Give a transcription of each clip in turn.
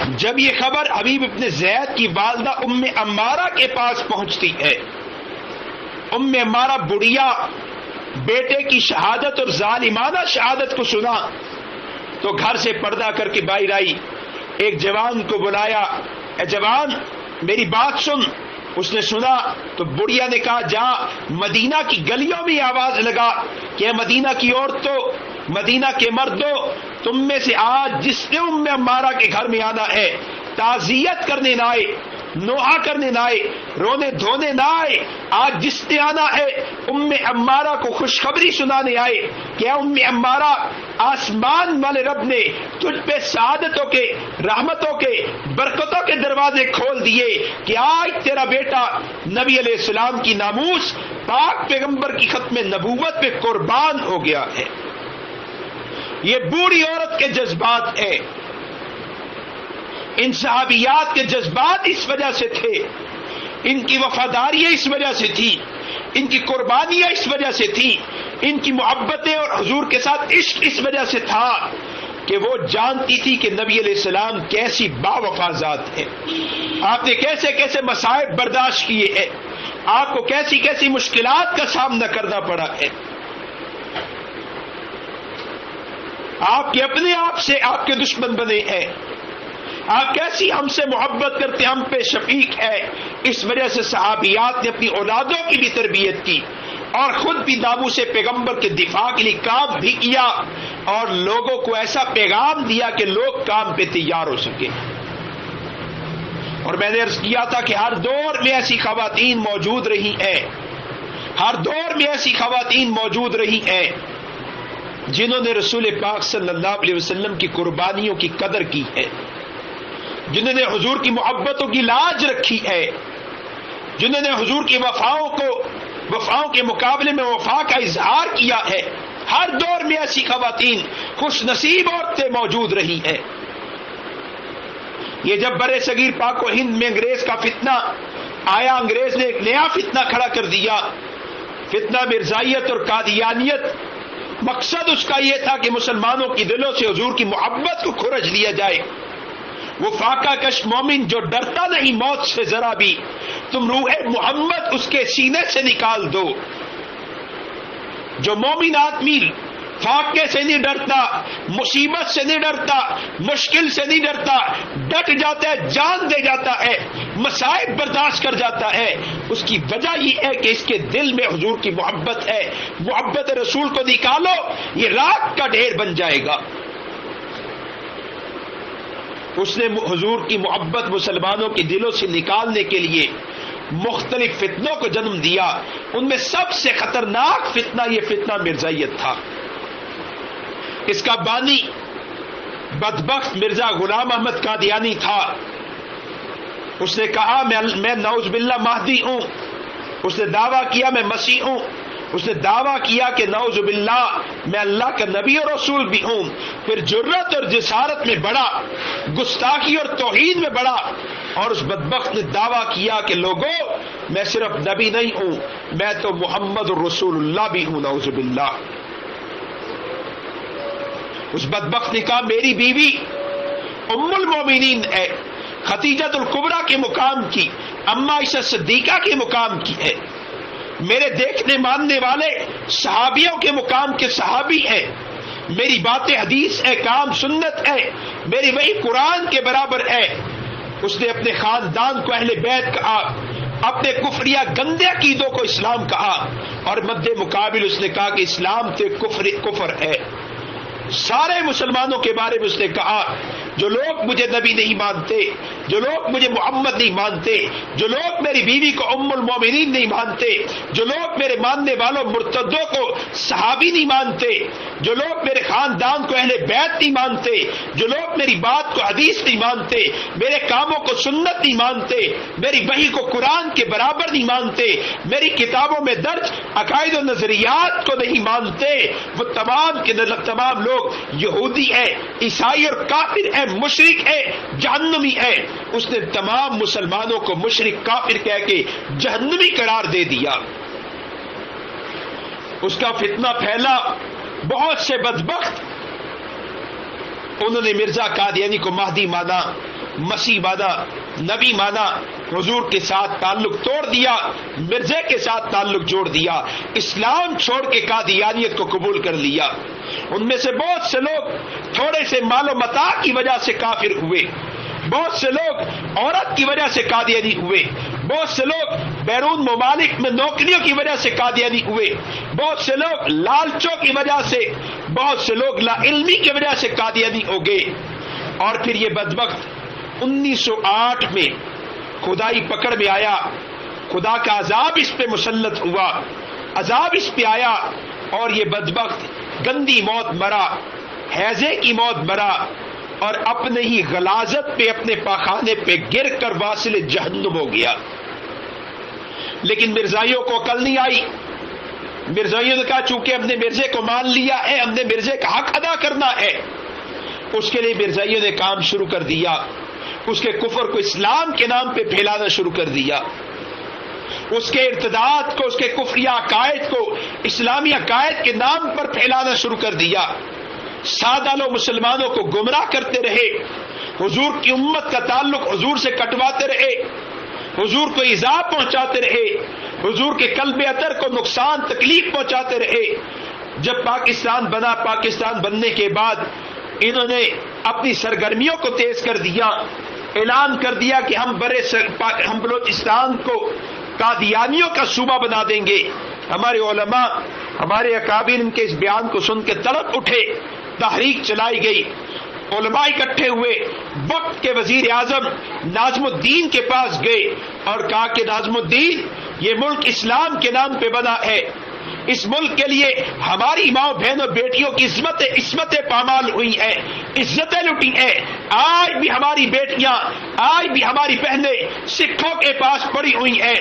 جب یہ خبر حبیب ابن زید کی والدہ ام عمارہ کے پاس پہنچتی ہے، ام عمارہ بڑھیا بیٹے کی شہادت اور ظالمانہ شہادت کو سنا تو گھر سے پردہ کر کے باہر آئی، ایک جوان کو بلایا، اے جوان میری بات سن۔ اس نے سنا تو بڑھیا نے کہا جا مدینہ کی گلیوں میں آواز لگا کہ مدینہ کی عورتوں، مدینہ کے مردوں، تم میں سے آج جس نے ام عمارہ کے گھر میں آنا ہے تعزیت کرنے نہ آئے، نوحہ کرنے نہ آئے، رونے دھونے نہ آئے، آج جس نے آنا ہے ام عمارہ کو خوشخبری سنانے آئے کہ ام عمارہ آسمان والے رب نے تجھ پہ سعادتوں کے، رحمتوں کے، برکتوں کے دروازے کھول دیے کہ آج تیرا بیٹا نبی علیہ السلام کی ناموس پاک پیغمبر کی ختم نبوت پہ قربان ہو گیا ہے۔ یہ بوڑھی عورت کے جذبات ہیں، ان صحابیات کے جذبات اس وجہ سے تھے، ان کی وفاداریاں اس وجہ سے تھی، ان کی قربانیاں اس وجہ سے تھی، ان کی محبتیں اور حضور کے ساتھ عشق اس وجہ سے تھا کہ وہ جانتی تھی کہ نبی علیہ السلام کیسی باوفا ذات ہے، آپ نے کیسے کیسے مصائب برداشت کیے ہیں، آپ کو کیسی کیسی مشکلات کا سامنا کرنا پڑا ہے، آپ کے اپنے آپ سے آپ کے دشمن بنے ہیں، آپ کیسی ہم سے محبت کرتے، ہم پہ شفیق ہے۔ اس وجہ سے صحابیات نے اپنی اولادوں کی بھی تربیت کی اور خود بھی ناموس پیغمبر کے دفاع کے لیے کام بھی کیا اور لوگوں کو ایسا پیغام دیا کہ لوگ کام پہ تیار ہو سکے۔ اور میں نے عرض کیا تھا کہ ہر دور میں ایسی خواتین موجود رہی ہیں، ہر دور میں ایسی خواتین موجود رہی ہیں جنہوں نے رسول پاک صلی اللہ علیہ وسلم کی قربانیوں کی قدر کی ہے، جنہوں نے حضور کی محبتوں کی لاج رکھی ہے، جنہوں نے حضور کی وفاؤں کے مقابلے میں وفا کا اظہار کیا ہے۔ ہر دور میں ایسی خواتین خوش نصیب عورتیں موجود رہی ہیں۔ یہ جب برے صغیر پاک و ہند میں انگریز کا فتنہ آیا، انگریز نے ایک نیا فتنہ کھڑا کر دیا، فتنہ مرزائیت اور قادیانیت۔ مقصد اس کا یہ تھا کہ مسلمانوں کی دلوں سے حضور کی محبت کو کھرچ لیا جائے۔ وہ فاقہ کش مومن جو ڈرتا نہیں موت سے ذرا بھی، تم روح محمد اس کے سینے سے نکال دو۔ جو مومن آدمی فاقے سے نہیں ڈرتا، مصیبت سے نہیں ڈرتا، مشکل سے نہیں ڈرتا، ڈٹ جاتا ہے، جان دے جاتا ہے، مصائب برداشت کر جاتا ہے، اس کی وجہ یہ ہے کہ اس کے دل میں حضور کی محبت ہے۔ محبت رسول کو نکالو، یہ راک کا ڈھیر بن جائے گا۔ اس نے حضور کی محبت مسلمانوں کے دلوں سے نکالنے کے لیے مختلف فتنوں کو جنم دیا۔ ان میں سب سے خطرناک فتنہ یہ فتنہ مرزائیت تھا۔ اس کا بانی بدبخت مرزا غلام احمد قادیانی تھا۔ اس نے کہا میں نعوذ باللہ مہدی ہوں، اس نے دعویٰ کیا میں مسیح ہوں، اس نے دعویٰ کیا کہ نعوذ باللہ میں اللہ کا نبی اور رسول بھی ہوں، پھر جرت اور جسارت میں بڑا، گستاخی اور توہین میں بڑا، اور اس بدبخت نے دعویٰ کیا کہ لوگوں میں صرف نبی نہیں ہوں، میں تو محمد رسول اللہ بھی ہوں، نعوذ باللہ۔ اس بدبخت نے کہا میری بیوی ام المومنین ہے، خدیجۃ الکبریٰ کے مقام کی، اما عائشہ صدیقہ کے مقام کی ہے، میرے دیکھنے ماننے والے صحابیوں کے مقام کے صحابی ہیں، میری باتیں حدیث ہے، کام سنت ہے، میری وہی قرآن کے برابر ہے۔ اس نے اپنے خاندان کو اہل بیت کہا، اپنے کفریہ گندے عقیدوں کو اسلام کہا، اور مد مقابل اس نے کہا کہ اسلام سے کفر ہے۔ سارے مسلمانوں کے بارے میں اس نے کہا جو لوگ مجھے نبی نہیں مانتے، جو لوگ مجھے محمد نہیں مانتے، جو لوگ میری بیوی کو ام المومنین نہیں مانتے، جو لوگ میرے ماننے والوں مرتدوں کو صحابی نہیں مانتے، جو لوگ میرے خاندان کو اہل بیت نہیں مانتے، جو لوگ میری بات کو حدیث نہیں مانتے، میرے کاموں کو سنت نہیں مانتے، میری وحی کو قرآن کے برابر نہیں مانتے، میری کتابوں میں درج عقائد و نظریات کو نہیں مانتے، وہ تمام کے تمام لوگ یہودی ہے، عیسائی اور کافر ہے، مشرک ہے، جہنمی ہے۔ اس نے تمام مسلمانوں کو مشرک کافر کہہ کے جہنمی قرار دے دیا۔ اس کا فتنہ پھیلا، بہت سے بدبخت انہوں نے مرزا قادیانی کو مہدی مانا، مسیح مانا، نبی مانا، حضور کے ساتھ تعلق توڑ دیا، مرزے کے ساتھ تعلق جوڑ دیا، اسلام چھوڑ کے قادیانیت کو قبول کر لیا۔ ان میں سے بہت سے لوگ تھوڑے سے مال و متاع کی وجہ سے کافر ہوئے، بہت سے لوگ عورت کی وجہ سے قادیانی ہوئے، بہت سے لوگ بیرون ممالک میں نوکریوں کی وجہ سے قادیانی ہوئے، بہت سے لوگ لالچوں کی وجہ سے، بہت سے لوگ لا علمی کی وجہ سے قادیانی ہو گئے۔ اور پھر یہ بدبخت 1908 میں خدائی پکڑ میں آیا، خدا کا عذاب اس پہ مسلط ہوا، عذاب اس پہ آیا، اور یہ بدبخت گندی موت مرا، ہیضے کی موت مرا، اور اپنے ہی غلاظت پہ اپنے پاخانے پہ گر کر واصل جہنم ہو گیا۔ لیکن مرزائیوں کو عقل نہیں آئی۔ مرزائیوں نے کہا چونکہ ہم نے مرزے کو مان لیا ہے، ہم نے مرزے کا حق ادا کرنا ہے۔ اس کے لیے مرزائیوں نے کام شروع کر دیا، اس کے کفر کو اسلام کے نام پہ پھیلانا شروع کر دیا، اس کے ارتداد کو، اس کے کفریہ عقائد کو اسلامی عقائد کے نام پر پھیلانا شروع کر دیا۔ سادہ لوگ مسلمانوں کو گمراہ کرتے رہے، حضور کی امت کا تعلق حضور سے کٹواتے رہے، حضور کو ایذا پہنچاتے رہے، حضور کے قلب اطہر کو نقصان تکلیف پہنچاتے رہے۔ جب پاکستان بنا، پاکستان بننے کے بعد انہوں نے اپنی سرگرمیوں کو تیز کر دیا، اعلان کر دیا کہ ہم بلوچستان کو قادیانیوں کا صوبہ بنا دیں گے۔ ہمارے علماء، ہمارے اکابر ان کے اس بیان کو سن کے تڑپ اٹھے، تحریک چلائی گئی، علماء اکٹھے ہوئے، وقت کے وزیر اعظم ناظم الدین کے پاس گئے اور کہا کہ ناظم الدین، یہ ملک اسلام کے نام پہ بنا ہے، اس ملک کے لیے ہماری ماں بہنوں بیٹیوں کی عصمتیں پامال ہوئی ہیں، عزتیں لٹی ہیں، آج بھی ہماری بیٹیاں، آج بھی ہماری بہنیں سکھوں کے پاس پڑی ہوئی ہیں،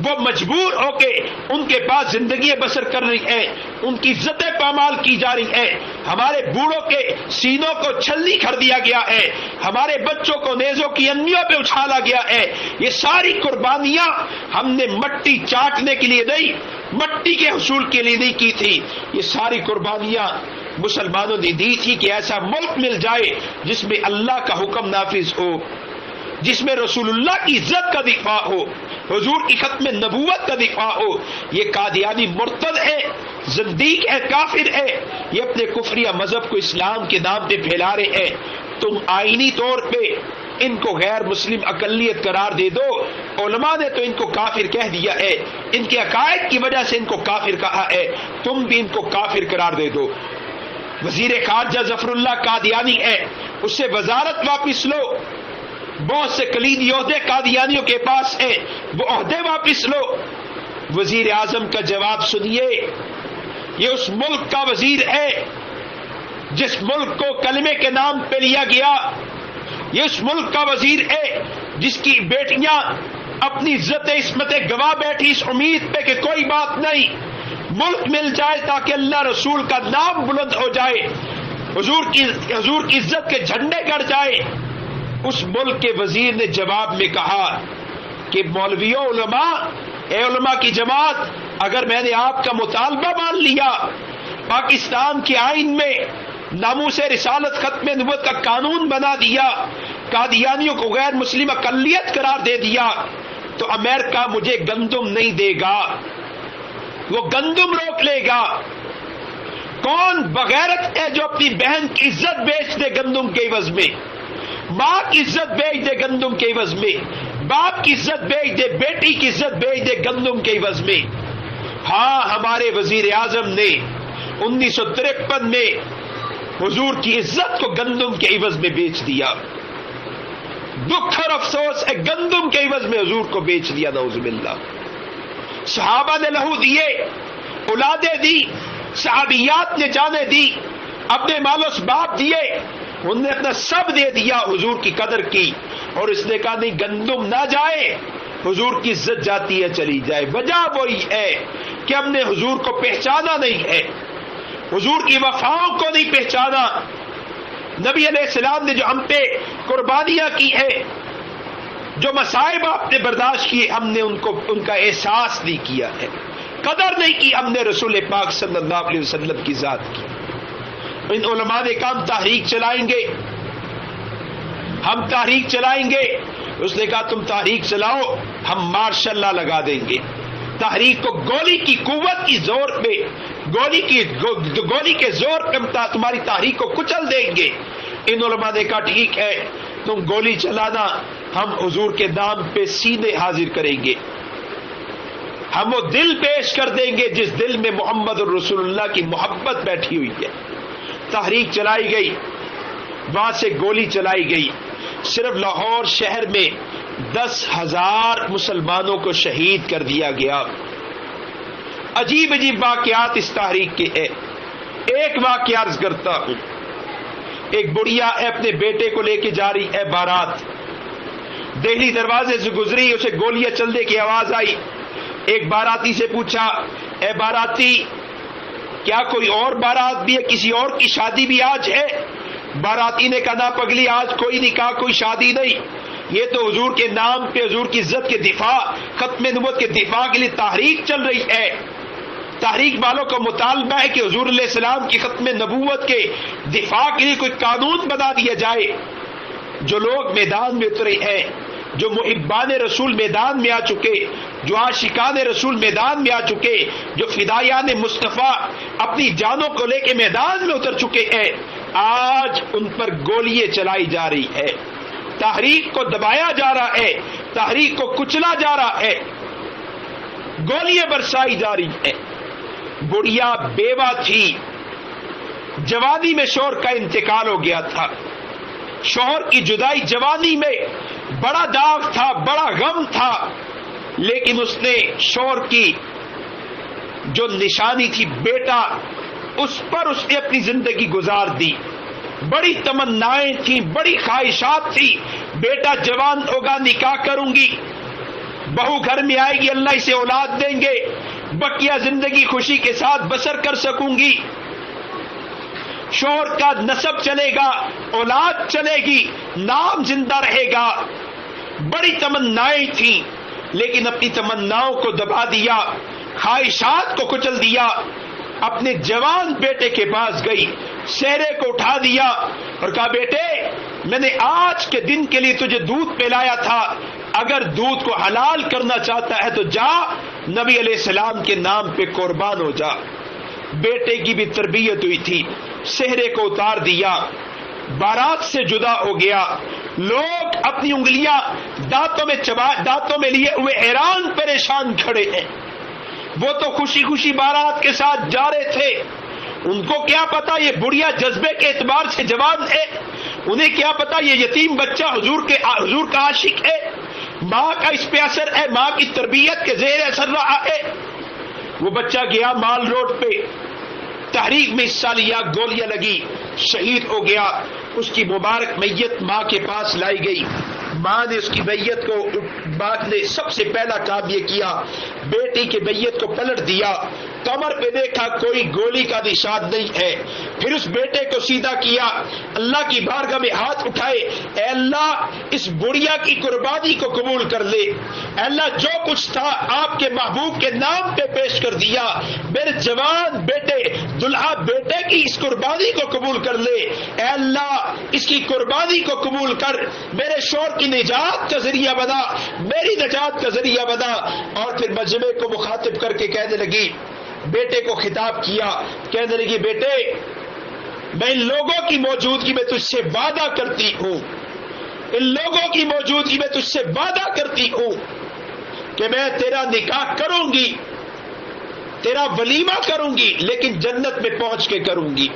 وہ مجبور ہو کے ان کے پاس زندگی بسر کر رہی ہیں، ان کی عزتیں پامال کی جا رہی ہیں، ہمارے بوڑھوں کے سینوں کو چھلنی کر دیا گیا ہے، ہمارے بچوں کو نیزوں کی انیوں پہ اچھالا گیا ہے۔ یہ ساری قربانیاں ہم نے مٹی چاٹنے کے لیے نہیں، مٹی کے حصول کے لیے نہیں کی تھی، یہ ساری قربانیاں مسلمانوں نے دی تھی کہ ایسا ملک مل جائے جس میں اللہ کا حکم نافذ ہو، جس میں رسول اللہ کی عزت کا دفاع ہو، حضور کی ختم نبوت کا دفاع ہو۔ یہ قادیانی مرتد ہے، زندیق ہے، کافر ہے، یہ اپنے کفریہ مذہب کو اسلام کے نام پہ پھیلا رہے ہیں۔ تم آئینی طور پہ ان کو غیر مسلم اقلیت قرار دے دو، علماء نے تو ان کو کافر کہہ دیا ہے، ان کے عقائد کی وجہ سے ان کو کافر کہا ہے، تم بھی ان کو کافر قرار دے دو۔ وزیر خارجہ ظفر اللہ قادیانی ہے، اس سے وزارت واپس لو، بہت سے کلیدی عہدے قادیانیوں کے پاس ہیں، وہ عہدے واپس لو۔ وزیر اعظم کا جواب سنیے، یہ اس ملک کا وزیر ہے جس ملک کو کلمے کے نام پہ لیا گیا، یہ اس ملک کا وزیر ہے جس کی بیٹیاں اپنی عزت عصمت گواہ بیٹھی اس امید پہ کہ کوئی بات نہیں، ملک مل جائے تاکہ اللہ رسول کا نام بلند ہو جائے، حضور کی عزت کے جھنڈے گڑ جائے۔ اس ملک کے وزیر نے جواب میں کہا کہ مولویوں، علماء، اے علماء کی جماعت، اگر میں نے آپ کا مطالبہ مان لیا، پاکستان کے آئین میں ناموس رسالت ختم نبوت کا قانون بنا دیا، قادیانیوں کو غیر مسلم اقلیت قرار دے دیا، تو امریکہ مجھے گندم نہیں دے گا، وہ گندم روک لے گا۔ کون بغیرت ہے جو اپنی بہن کی عزت بیچ دے گندم کے عوض میں، ماں کی عزت بیچ دے گندم کے عوض میں، باپ کی عزت بیچ دے، بیٹی کی عزت بیچ دے گندم کے عوض میں؟ ہاں، ہمارے وزیر اعظم نے 1953 میں حضور کی عزت کو گندم کے عوض میں بیچ دیا۔ دکھ اور افسوس ہے، گندم کے عوض میں حضور کو بیچ دیا، نعوذ باللہ۔ صحابہ نے لہو دیے، اولادیں دی، صحابیات نے جانیں دی، اپنے مال و اسباب دیے، انہوں نے اپنا سب دے دیا، حضور کی قدر کی، اور اس نے کہا نہیں، گندم نہ جائے، حضور کی عزت جاتی ہے چلی جائے۔ وجہ وہی ہے کہ ہم نے حضور کو پہچانا نہیں ہے، حضور کی وفاؤں کو نہیں پہچانا۔ نبی علیہ السلام نے جو ہم پہ قربانیاں کی ہیں، جو مصائب آپ نے برداشت کیے، ہم نے ان کا احساس نہیں کیا ہے، قدر نہیں کی ہم نے رسول پاک صلی اللہ علیہ وسلم کی ذات کی۔ ان علماء نے کام تحریک چلائیں گے، ہم تحریک چلائیں گے. اس نے کہا تم تحریک چلاؤ, ہم ماشاء اللہ لگا دیں گے. تحریک کو گولی کی قوت کی زور پہ, گولی کے زور پہ تمہاری تحریک کو کچل دیں گے. ان علماء نے کہا ٹھیک ہے تم گولی چلانا, ہم حضور کے نام پہ سینے حاضر کریں گے. ہم وہ دل پیش کر دیں گے جس دل میں محمد الرسول اللہ کی محبت بیٹھی ہوئی ہے. تحریک چلائی گئی, وہاں سے گولی چلائی گئی. صرف لاہور شہر میں 10,000 مسلمانوں کو شہید کر دیا گیا. عجیب عجیب واقعات اس تحریک کے ہیں. ایک واقعہ عرض کرتا ہوں. ایک بڑھیا اپنے بیٹے کو لے کے جا رہی ہے بارات, دہلی دروازے سے گزری, اسے گولیاں چلنے کی آواز آئی. ایک باراتی سے پوچھا, اے باراتی کیا کوئی اور بارات بھی ہے, کسی اور کی شادی بھی آج ہے؟ باراتی نے کہا نہ پگلی, آج کوئی نکاح کوئی شادی نہیں, یہ تو حضور کے نام پہ حضور کی عزت کے دفاع, ختم نبوت کے دفاع کے لیے تحریک چل رہی ہے. تحریک والوں کا مطالبہ ہے کہ حضور علیہ السلام کی ختم نبوت کے دفاع کے لیے کوئی قانون بنا دیا جائے. جو لوگ میدان میں اترے ہیں, جو محبان رسول میدان میں آ چکے, جو عاشقان رسول میدان میں آ چکے, جو فدایان مصطفیٰ اپنی جانوں کو لے کے میدان میں اتر چکے ہیں, آج ان پر گولیاں چلائی جا رہی ہے. تحریک کو دبایا جا رہا ہے, تحریک کو کچلا جا رہا ہے, گولیاں برسائی جا رہی ہیں. بڑھیا بیوہ تھی, جوانی میں شوہر کا انتقال ہو گیا تھا. شوہر کی جدائی جوانی میں بڑا داغ تھا, بڑا غم تھا, لیکن اس نے شوہر کی جو نشانی تھی بیٹا, اس پر اس نے اپنی زندگی گزار دی. بڑی تمنائیں تھیں, بڑی خواہشات تھی, بیٹا جوان ہوگا نکاح کروں گی, بہو گھر میں آئے گی اللہ اسے اولاد دیں گے, بقیہ زندگی خوشی کے ساتھ بسر کر سکوں گی, شوہر کا نسب چلے گا, اولاد چلے گی, نام زندہ رہے گا. بڑی تمنائیں تھیں, لیکن اپنی تمناؤں کو دبا دیا, خواہشات کو کچل دیا. اپنے جوان بیٹے کے پاس گئی, سہرے کو اٹھا دیا اور کہا بیٹے میں نے آج کے دن کے لیے تجھے دودھ پلایا تھا, اگر دودھ کو حلال کرنا چاہتا ہے تو جا, نبی علیہ السلام کے نام پہ قربان ہو جا. بیٹے کی بھی تربیت ہوئی تھی, سہرے کو اتار دیا, بارات سے جدا ہو گیا. لوگ اپنی انگلیاں دانتوں میں لیے ہوئے حیران پریشان کھڑے ہیں. وہ تو خوشی خوشی بارات کے ساتھ جا رہے تھے, ان کو کیا پتا یہ بڑھیا جذبے کے اعتبار سے جوان ہے, انہیں کیا پتا یہ یتیم بچہ حضور کا عاشق ہے, ماں کا اس پہ اثر ہے, ماں کی تربیت کے زیر اثر رہا ہے. وہ بچہ گیا مال روڈ پہ, تحریک میں حصہ لیا, گولیاں لگی, شہید ہو گیا. اس کی مبارک میت ماں کے پاس لائی گئی. ماں نے اس کی میت کو, باپ نے سب سے پہلا کام یہ کیا, بیٹی کی میت کو پلٹ دیا, کمر پہ دیکھا کوئی گولی کا نشان نہیں ہے. پھر اس بیٹے کو سیدھا کیا, اللہ کی بارگاہ میں ہاتھ اٹھائے, اے اللہ اس بڑھیا کی قربانی کو قبول کر لے, اے اللہ جو کچھ تھا آپ کے محبوب کے نام پہ پیش کر دیا, میرے جوان بیٹے دلہا بیٹے کی اس قربانی کو قبول کر لے, اے اللہ اس کی قربانی کو قبول کر, میرے شوہر کی نجات کا ذریعہ بنا, میری نجات کا ذریعہ بنا. اور پھر مجمع کو مخاطب کر کے کہنے لگی, بیٹے کو خطاب کیا, کہنے لگی بیٹے میں ان لوگوں کی موجودگی میں تجھ سے وعدہ کرتی ہوں, ان لوگوں کی موجودگی میں تجھ سے وعدہ کرتی ہوں کہ میں تیرا نکاح کروں گی, تیرا ولیمہ کروں گی, لیکن جنت میں پہنچ کے کروں گی.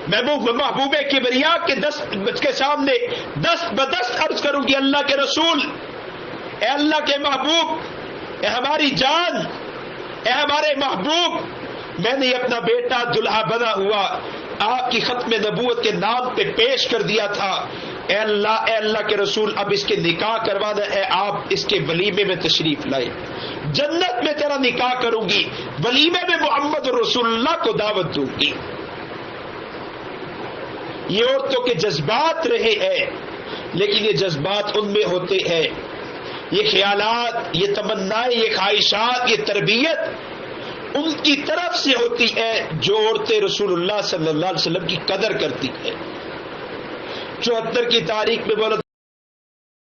میں محبوب کبریا کے سامنے دست بدست عرض کروں گی, اللہ کے رسول, اے اللہ کے محبوب, اے ہماری جان, اے ہمارے محبوب, میں نے اپنا بیٹا دلہا بنا ہوا آپ کی ختم نبوت کے نام پہ پیش کر دیا تھا, اے اللہ کے رسول اب اس کے نکاح کروانا ہے, آپ اس کے ولیمے میں تشریف لائے, جنت میں تیرا نکاح کروں گی, ولیمے میں محمد رسول اللہ کو دعوت دوں گی. یہ عورتوں کے جذبات رہے ہیں, لیکن یہ جذبات ان میں ہوتے ہیں, یہ خیالات, یہ تمنائیں, یہ خواہشات, یہ تربیت ان کی طرف سے ہوتی ہے جو عورتیں رسول اللہ صلی اللہ علیہ وسلم کی قدر کرتی ہیں. 74 کی تاریخ میں بولا